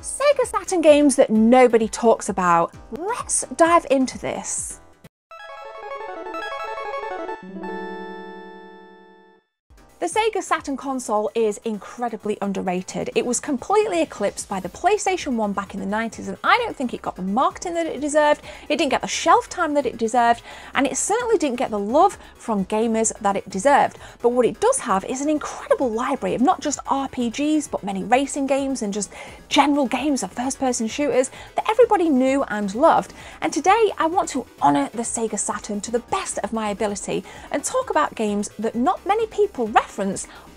Sega Saturn games that nobody talks about. Let's dive into this. The Sega Saturn console is incredibly underrated. It was completely eclipsed by the PlayStation 1 back in the 90s, and I don't think it got the marketing that it deserved, it didn't get the shelf time that it deserved, and it certainly didn't get the love from gamers that it deserved. But what it does have is an incredible library of not just RPGs, but many racing games and just general games of first-person shooters that everybody knew and loved. And today I want to honour the Sega Saturn to the best of my ability and talk about games that not many people reference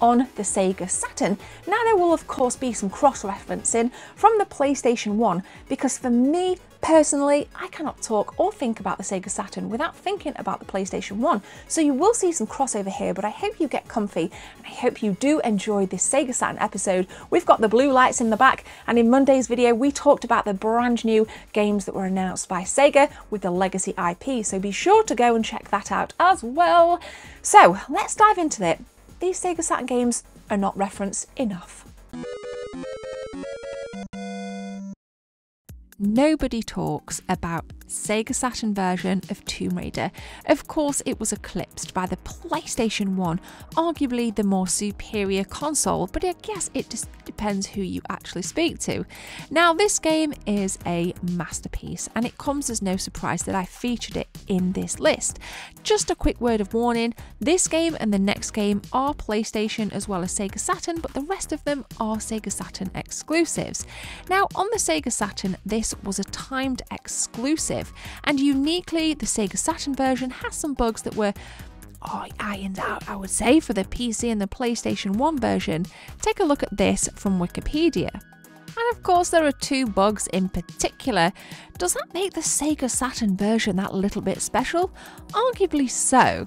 on the Sega Saturn. Now there will of course be some cross-referencing from the PlayStation 1, because for me personally, I cannot talk or think about the Sega Saturn without thinking about the PlayStation 1. So you will see some crossover here, but I hope you get comfy and I hope you do enjoy this Sega Saturn episode. We've got the blue lights in the back, and in Monday's video we talked about the brand new games that were announced by Sega with the legacy IP, so be sure to go and check that out as well. So let's dive into it. These Sega Saturn games are not referenced enough. Nobody talks about Sega Saturn version of Tomb Raider. Of course, it was eclipsed by the PlayStation 1, arguably the more superior console, but I guess it just depends who you actually speak to. Now, this game is a masterpiece, and it comes as no surprise that I featured it in this list. Just a quick word of warning, this game and the next game are PlayStation as well as Sega Saturn, but the rest of them are Sega Saturn exclusives. Now, on the Sega Saturn, this was a timed exclusive, and uniquely the Sega Saturn version has some bugs that were ironed out, I would say, for the PC and the PlayStation 1 version. Take a look at this from Wikipedia. And of course there are two bugs in particular. Does that make the Sega Saturn version that little bit special? Arguably so.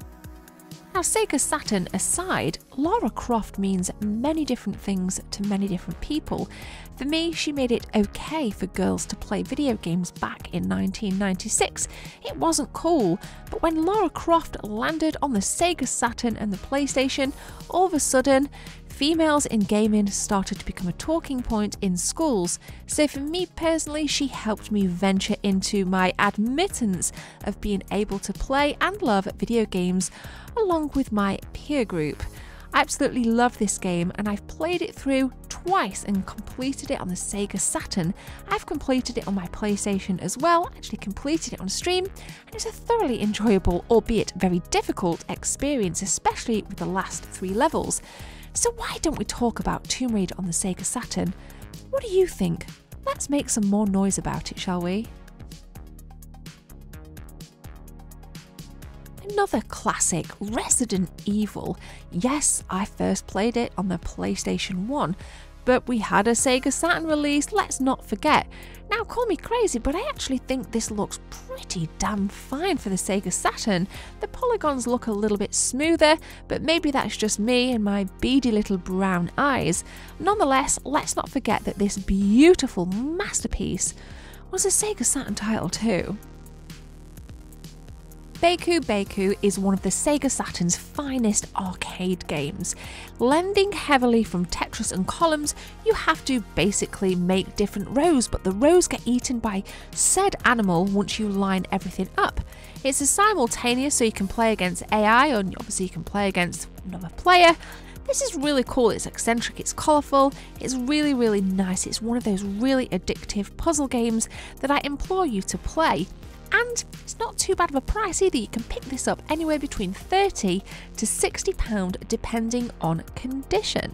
Now, Sega Saturn aside, Lara Croft means many different things to many different people. For me, she made it okay for girls to play video games back in 1996. It wasn't cool, but when Lara Croft landed on the Sega Saturn and the PlayStation, all of a sudden, females in gaming started to become a talking point in schools. So for me personally, she helped me venture into my admittance of being able to play and love video games along with my peer group. I absolutely love this game, and I've played it through twice and completed it on the Sega Saturn. I've completed it on my PlayStation as well, actually completed it on stream, and it's a thoroughly enjoyable, albeit very difficult experience, especially with the last 3 levels. So why don't we talk about Tomb Raider on the Sega Saturn? What do you think? Let's make some more noise about it, shall we? Another classic, Resident Evil. Yes, I first played it on the PlayStation 1, but we had a Sega Saturn release, let's not forget. Now, call me crazy, but I actually think this looks pretty damn fine for the Sega Saturn. The polygons look a little bit smoother, but maybe that's just me and my beady little brown eyes. Nonetheless, let's not forget that this beautiful masterpiece was a Sega Saturn title too. Baku Baku is one of the Sega Saturn's finest arcade games. Lending heavily from Tetris and columns, you have to basically make different rows, but the rows get eaten by said animal once you line everything up. It's a simultaneous, so you can play against AI, or obviously you can play against another player. This is really cool, it's eccentric, it's colourful, it's really nice. It's one of those really addictive puzzle games that I implore you to play. And it's not too bad of a price either. You can pick this up anywhere between £30 to £60 depending on condition.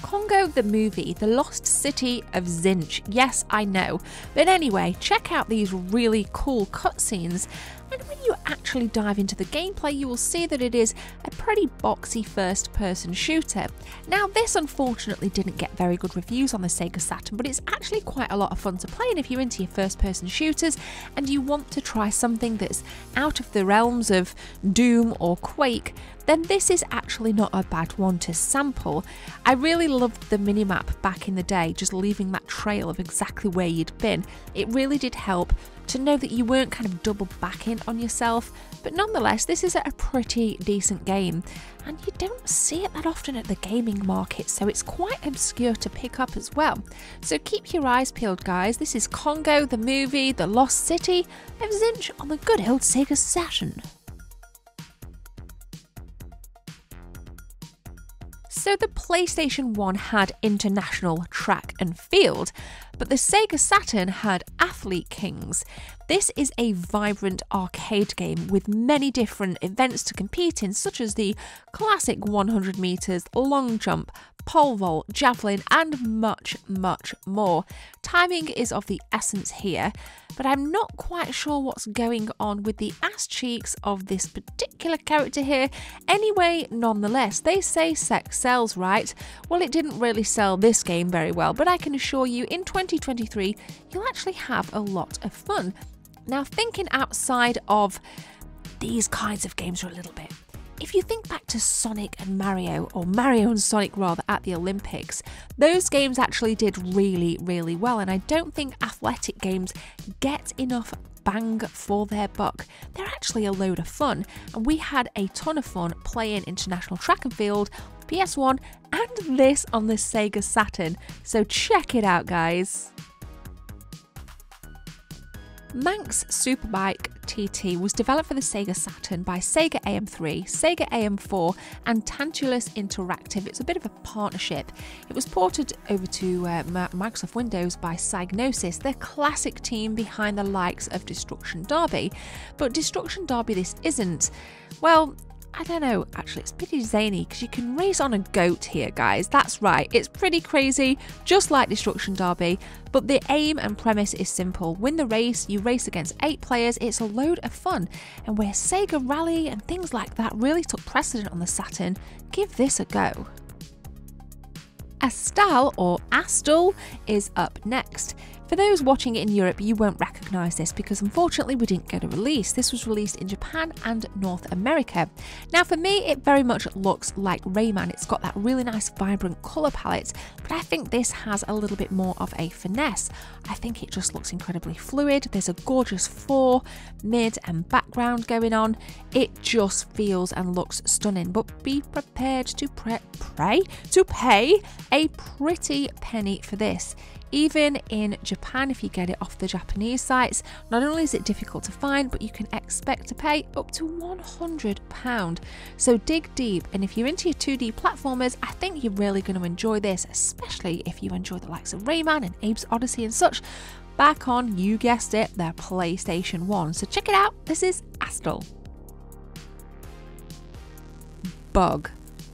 Congo the movie, The Lost City of Zinch. Yes, I know. But anyway, check out these really cool cutscenes. And when you actually dive into the gameplay, you will see that it is a pretty boxy first-person shooter. Now, this unfortunately didn't get very good reviews on the Sega Saturn, but it's actually quite a lot of fun to play, and if you're into your first-person shooters and you want to try something that's out of the realms of Doom or Quake, then this is actually not a bad one to sample. I really loved the minimap back in the day, just leaving that trail of exactly where you'd been. It really did help to know that you weren't kind of double backing on yourself. But nonetheless, this is a pretty decent game, and you don't see it that often at the gaming market, so it's quite obscure to pick up as well. So keep your eyes peeled, guys. This is Congo, the movie, the Lost City of Zinch on the good old Sega Saturn. So the PlayStation 1 had International Track and Field, but the Sega Saturn had Athlete Kings. This is a vibrant arcade game with many different events to compete in, such as the classic 100 meters, long jump, pole vault, javelin, and much, much more. Timing is of the essence here, but I'm not quite sure what's going on with the ass cheeks of this particular character here. Anyway, nonetheless, they say sex sells, right? Well, it didn't really sell this game very well, but I can assure you in 2023, you'll actually have a lot of fun. Now, thinking outside of these kinds of games for a little bit, if you think back to Sonic and Mario, or Mario and Sonic rather, at the Olympics, those games actually did really, really well, and I don't think athletic games get enough bang for their buck. They're actually a load of fun, and we had a ton of fun playing International Track and Field, PS1, and this on the Sega Saturn, so check it out, guys. Manx Superbike TT was developed for the Sega Saturn by Sega AM3, Sega AM4 and Tantalus Interactive. It's a bit of a partnership. It was ported over to Microsoft Windows by Psygnosis, the classic team behind the likes of Destruction Derby. But Destruction Derby this isn't. Well, I don't know, actually it's pretty zany because you can race on a goat here, guys. That's right, it's pretty crazy, just like Destruction Derby, but the aim and premise is simple. Win the race, you race against 8 players, it's a load of fun, and where Sega Rally and things like that really took precedent on the Saturn, give this a go. Astal or Astal is up next. For those watching it in Europe, you won't recognise this because unfortunately we didn't get a release. This was released in Japan and North America. Now for me, it very much looks like Rayman. It's got that really nice vibrant colour palette, but I think this has a little bit more of a finesse. I think it just looks incredibly fluid. There's a gorgeous fore, mid and background going on. It just feels and looks stunning, but be prepared to pay a pretty penny for this. Even in Japan, if you get it off the Japanese sites, not only is it difficult to find, but you can expect to pay up to £100. So dig deep, and if you're into your 2D platformers, I think you're really going to enjoy this, especially if you enjoy the likes of Rayman and Abe's Odyssey and such, back on, you guessed it, their PlayStation 1. So check it out, this is Astal. Bug,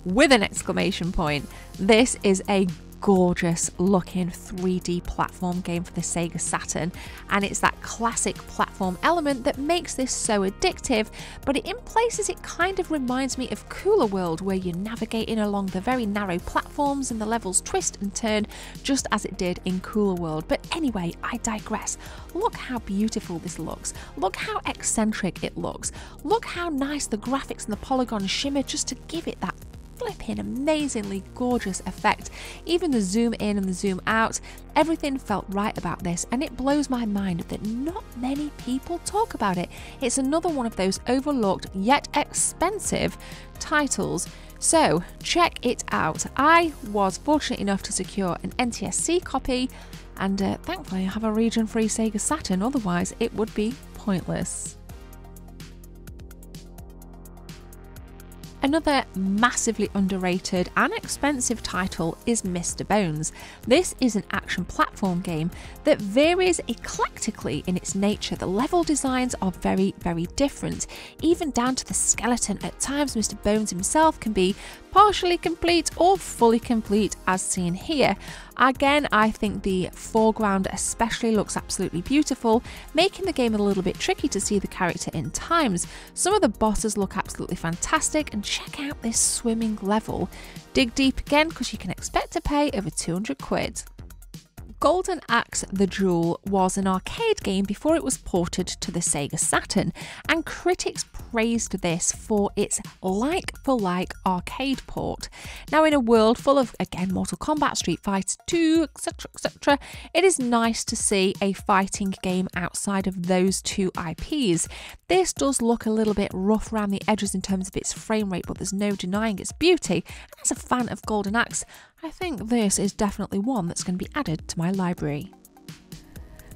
with an exclamation point. This is a gorgeous looking 3D platform game for the Sega Saturn, and it's that classic platform element that makes this so addictive, but in places it kind of reminds me of Cooler World, where you're navigating along the very narrow platforms and the levels twist and turn just as it did in Cooler World. But anyway, I digress. Look how beautiful this looks, look how eccentric it looks, look how nice the graphics and the polygons shimmer just to give it that flipping amazingly gorgeous effect. Even the zoom in and the zoom out, everything felt right about this, and it blows my mind that not many people talk about it. It's another one of those overlooked yet expensive titles, so check it out. I was fortunate enough to secure an NTSC copy, and thankfully I have a region-free Sega Saturn, otherwise it would be pointless. Another massively underrated and expensive title is Mr. Bones. This is an action platform game that varies eclectically in its nature. The level designs are very, very different, even down to the skeleton. At times, Mr. Bones himself can be partially complete or fully complete, as seen here. Again, I think the foreground especially looks absolutely beautiful, making the game a little bit tricky to see the character in times. Some of the bosses look absolutely fantastic, and check out this swimming level. Dig deep again because you can expect to pay over 200 quid. Golden Axe the Jewel was an arcade game before it was ported to the Sega Saturn, and critics praised this for its like-for-like arcade port. Now, in a world full of, again, Mortal Kombat, Street Fighter 2, etc., it is nice to see a fighting game outside of those two IPs. This does look a little bit rough around the edges in terms of its frame rate, but there's no denying its beauty. As a fan of Golden Axe, I think this is definitely one that's going to be added to my library.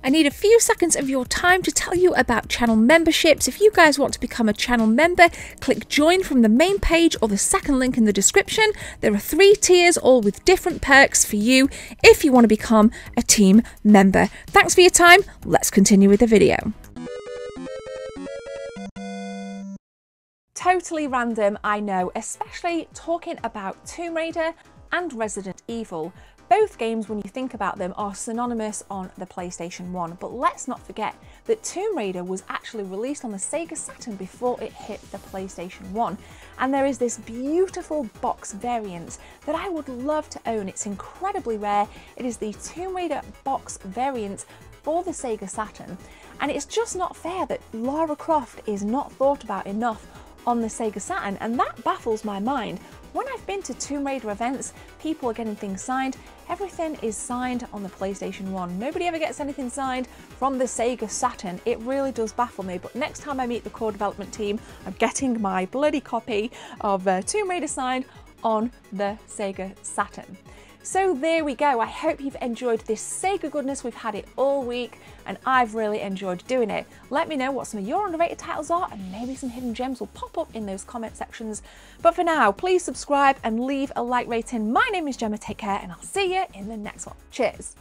I need a few seconds of your time to tell you about channel memberships. If you guys want to become a channel member, click join from the main page or the second link in the description. There are 3 tiers, all with different perks for you if you want to become a team member. Thanks for your time. Let's continue with the video. Totally random, I know, especially talking about Tomb Raider and Resident Evil. Both games, when you think about them, are synonymous on the PlayStation 1, but let's not forget that Tomb Raider was actually released on the Sega Saturn before it hit the PlayStation 1, and there is this beautiful box variant that I would love to own. It's incredibly rare. It is the Tomb Raider box variant for the Sega Saturn, and it's just not fair that Lara Croft is not thought about enough on the Sega Saturn, and that baffles my mind. When I've been to Tomb Raider events, people are getting things signed. Everything is signed on the PlayStation 1. Nobody ever gets anything signed from the Sega Saturn. It really does baffle me, but next time I meet the core development team, I'm getting my bloody copy of Tomb Raider signed on the Sega Saturn. So there we go. I hope you've enjoyed this Sega goodness. We've had it all week and I've really enjoyed doing it. Let me know what some of your underrated titles are, and maybe some hidden gems will pop up in those comment sections. But for now, please subscribe and leave a like rating. My name is Gemma. Take care and I'll see you in the next one. Cheers.